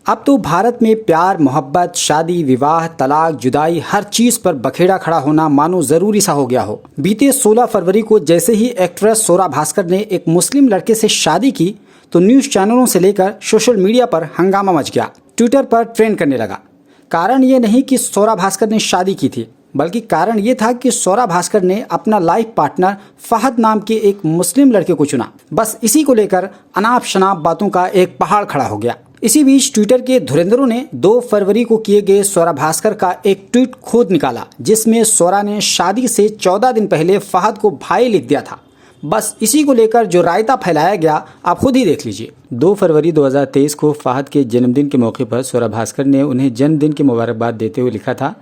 अब तो भारत में प्यार, मोहब्बत, शादी, विवाह, तलाक, जुदाई, हर चीज पर बखेड़ा खड़ा होना मानो जरूरी सा हो गया हो। बीते 16 फरवरी को जैसे ही एक्ट्रेस स्वरा भास्कर ने एक मुस्लिम लड़के से शादी की तो न्यूज चैनलों से लेकर सोशल मीडिया पर हंगामा मच गया, ट्विटर पर ट्रेंड करने लगा। कारण ये नहीं कि स्वरा भास्कर ने शादी की थी, बल्कि कारण ये था कि स्वरा भास्कर ने अपना लाइफ पार्टनर फहद नाम के एक मुस्लिम लड़के को चुना। बस इसी को लेकर अनाप शनाप बातों का एक पहाड़ खड़ा हो गया। इसी बीच ट्विटर के धुरंधरों ने 2 फरवरी को किए गए स्वरा भास्कर का एक ट्वीट खोद निकाला, जिसमें स्वरा ने शादी से 14 दिन पहले फहद को भाई लिख दिया था। बस इसी को लेकर जो रायता फैलाया गया आप खुद ही देख लीजिए। 2 फरवरी 2023 को फहद के जन्मदिन के मौके पर स्वरा भास्कर ने उन्हें जन्मदिन की मुबारकबाद देते हुए लिखा था,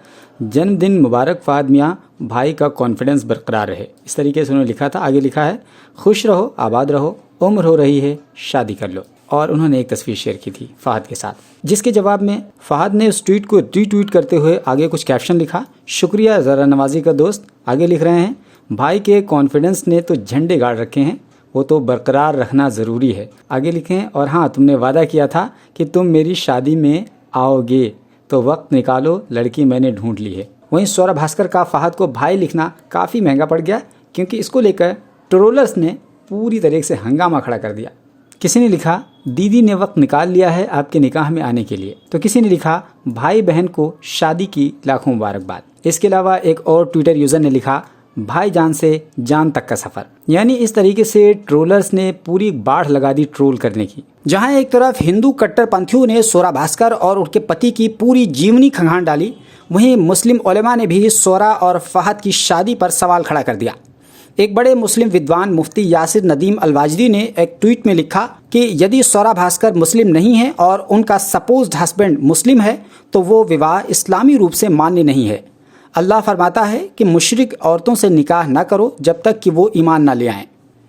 जन्मदिन मुबारक फहद मियाँ, भाई का कॉन्फिडेंस बरकरार रहे। इस तरीके से उन्होंने लिखा था। आगे लिखा है, खुश रहो, आबाद रहो, उम्र हो रही है, शादी कर लो। और उन्होंने एक तस्वीर शेयर की थी फहद के साथ, जिसके जवाब में फहद ने उस ट्वीट को रीट्वीट करते हुए आगे कुछ कैप्शन लिखा, शुक्रिया ज़रा नवाजी का दोस्त। आगे लिख रहे हैं, भाई के कॉन्फिडेंस ने तो झंडे गाड़ रखे हैं, वो तो बरकरार रखना ज़रूरी है। आगे लिखे हैं, और हाँ, तुमने वादा किया था कि तुम मेरी शादी में आओगे, तो वक्त निकालो, लड़की मैंने ढूंढ ली है। वहीं स्वरा भास्कर का फहद को भाई लिखना काफ़ी महंगा पड़ गया, क्योंकि इसको लेकर ट्रोलर्स ने पूरी तरह से हंगामा खड़ा कर दिया। किसी ने लिखा, दीदी ने वक्त निकाल लिया है आपके निकाह में आने के लिए। तो किसी ने लिखा, भाई बहन को शादी की लाखों मुबारकबाद। इसके अलावा एक और ट्विटर यूज़र ने लिखा, भाईजान से जान तक का सफ़र। यानी इस तरीके से ट्रोलर्स ने पूरी बाढ़ लगा दी ट्रोल करने की। जहां एक तरफ हिंदू कट्टरपंथियों ने स्वरा भास्कर और उनके पति की पूरी जीवनी खंगाल डाली, वहीं मुस्लिम उलेमा ने भी स्वरा और फहद की शादी पर सवाल खड़ा कर दिया। एक बड़े मुस्लिम विद्वान मुफ्ती यासिर नदीम अलवाजदी ने एक ट्वीट में लिखा कि यदि स्वरा भास्कर मुस्लिम नहीं है और उनका सपोज्ड हस्बैंड मुस्लिम है तो वो विवाह इस्लामी रूप से मान्य नहीं है। अल्लाह फरमाता है कि मुशरिक औरतों से निकाह न करो जब तक कि वो ईमान न ले आएं।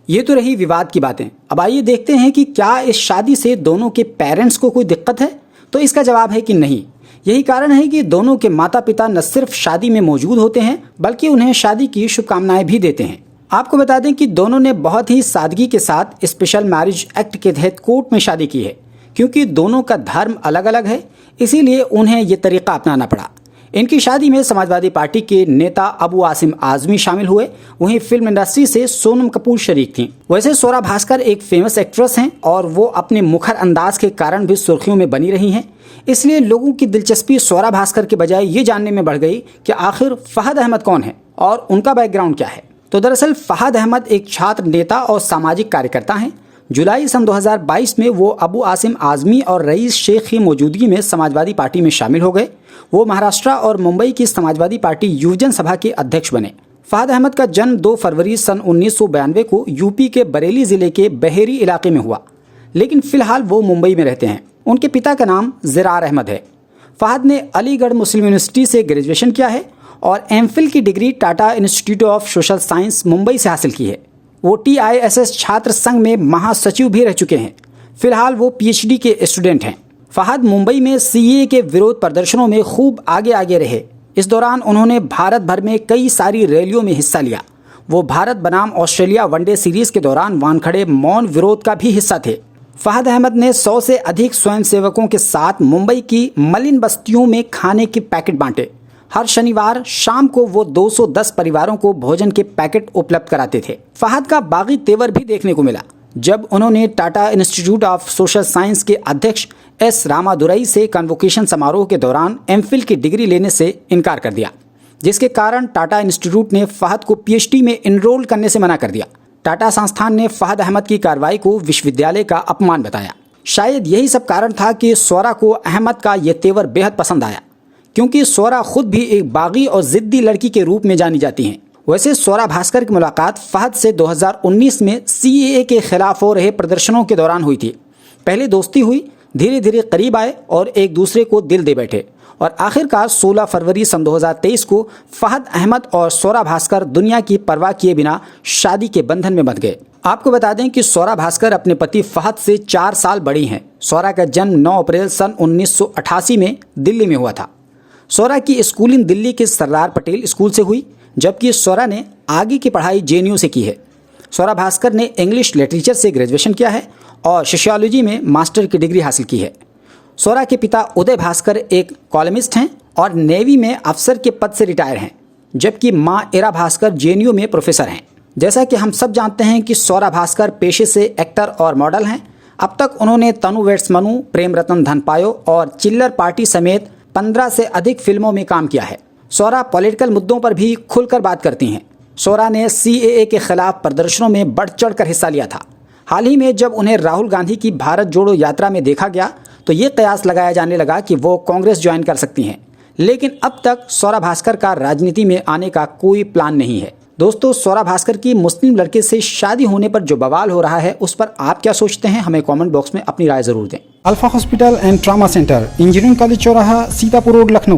ये तो रही विवाद की बातें। अब आइए देखते हैं कि क्या इस शादी से दोनों के पेरेंट्स को कोई दिक्कत है। तो इसका जवाब है कि नहीं। यही कारण है कि दोनों के माता पिता न सिर्फ शादी में मौजूद होते हैं, बल्कि उन्हें शादी की शुभकामनाएं भी देते हैं। आपको बता दें कि दोनों ने बहुत ही सादगी के साथ स्पेशल मैरिज एक्ट के तहत कोर्ट में शादी की है। क्योंकि दोनों का धर्म अलग अलग है, इसीलिए उन्हें ये तरीका अपनाना पड़ा। इनकी शादी में समाजवादी पार्टी के नेता अबू आसिम आजमी शामिल हुए, वहीं फिल्म इंडस्ट्री से सोनम कपूर शरीक थीं। वैसे स्वरा भास्कर एक फेमस एक्ट्रेस हैं और वो अपने मुखर अंदाज के कारण भी सुर्खियों में बनी रही हैं। इसलिए लोगों की दिलचस्पी स्वरा भास्कर के बजाय ये जानने में बढ़ गई कि आखिर फहद अहमद कौन है और उनका बैकग्राउंड क्या है। तो दरअसल फहद अहमद एक छात्र नेता और सामाजिक कार्यकर्ता हैं। जुलाई सन 2022 में वो अबू आसिम आजमी और रईस शेख की मौजूदगी में समाजवादी पार्टी में शामिल हो गए। वो महाराष्ट्र और मुंबई की समाजवादी पार्टी युवजन सभा के अध्यक्ष बने। फहद अहमद का जन्म 2 फरवरी सन 1992 को यूपी के बरेली जिले के बहेरी इलाके में हुआ, लेकिन फिलहाल वो मुंबई में रहते हैं। उनके पिता का नाम ज़रार अहमद है। फहद ने अलीगढ़ मुस्लिम यूनिवर्सिटी से ग्रेजुएशन किया है और एमफिल की degree Tata institute of social science Mumbai से हासिल की है। वो TISS छात्र संघ में महासचिव भी रह चुके हैं। फिलहाल वो PhD के स्टूडेंट हैं। फहद मुंबई में CAA के विरोध प्रदर्शनों में खूब आगे रहे। इस दौरान उन्होंने भारत भर में कई सारी रैलियों में हिस्सा लिया। वो भारत बनाम ऑस्ट्रेलिया वनडे सीरीज के दौरान वानखड़े मौन विरोध का भी हिस्सा थे। फहद अहमद ने 100 से अधिक स्वयंसेवकों के साथ मुंबई की मलिन बस्तियों में खाने के पैकेट बांटे। हर शनिवार शाम को वो 210 परिवारों को भोजन के पैकेट उपलब्ध कराते थे। फहद का बागी तेवर भी देखने को मिला जब उन्होंने Tata institute of social science के अध्यक्ष S रामादुरई से कन्वोकेशन समारोह के दौरान MPhil की डिग्री लेने से इनकार कर दिया, जिसके कारण टाटा इंस्टीट्यूट ने फहद को PhD में इनरोल करने से मना कर दिया। टाटा संस्थान ने फहद अहमद की कार्रवाई को विश्वविद्यालय का अपमान बताया। शायद यही सब कारण था कि स्वरा को अहमद का ये तेवर बेहद पसंद आया, क्योंकि स्वरा खुद भी एक बागी और जिद्दी लड़की के रूप में जानी जाती हैं। वैसे स्वरा भास्कर की मुलाकात फहद से 2019 में CAA के खिलाफ हो रहे प्रदर्शनों के दौरान हुई थी। पहले दोस्ती हुई, धीरे धीरे करीब आए और एक दूसरे को दिल दे बैठे और आखिरकार 16 फरवरी सन 2023 को फहद अहमद और स्वरा भास्कर दुनिया की परवाह किए बिना शादी के बंधन में बंध गए। आपको बता दें कि स्वरा भास्कर अपने पति फहद से 4 साल बड़ी हैं। स्वरा का जन्म 9 अप्रैल सन 1988 में दिल्ली में हुआ था। स्वरा की स्कूलिंग दिल्ली के सरदार पटेल स्कूल से हुई, जबकि स्वरा ने आगे की पढ़ाई JNU से की है। स्वरा भास्कर ने इंग्लिश लिटरेचर से ग्रेजुएशन किया है और सोशियोलॉजी में मास्टर की डिग्री हासिल की है। सौरा के पिता उदय भास्कर एक कॉलमिस्ट हैं और नेवी में अफसर के पद से रिटायर हैं, जबकि मां इरा भास्कर जेएनयू में प्रोफेसर हैं। जैसा कि हम सब जानते हैं कि सौरा भास्कर पेशे से एक्टर और मॉडल हैं। अब तक उन्होंने तनु वेड्स मनु, प्रेम रतन धन पायो और चिल्लर पार्टी समेत 15 से अधिक फिल्मों में काम किया है। सौरा पॉलिटिकल मुद्दों पर भी खुलकर बात करती हैं। सौरा ने CAA के खिलाफ प्रदर्शनों में बढ़ चढ़कर हिस्सा लिया था। हाल ही में जब उन्हें राहुल गांधी की भारत जोड़ो यात्रा में देखा गया तो ये कयास लगाया जाने लगा कि वो कांग्रेस ज्वाइन कर सकती हैं, लेकिन अब तक सौरा भास्कर का राजनीति में आने का कोई प्लान नहीं है। दोस्तों, सौरा भास्कर की मुस्लिम लड़के से शादी होने पर जो बवाल हो रहा है उस पर आप क्या सोचते हैं, हमें कमेंट बॉक्स में अपनी राय जरूर दें। Alpha hospital and trauma centre, engineering college चौराहा, सीतापुर रोड, लखनऊ।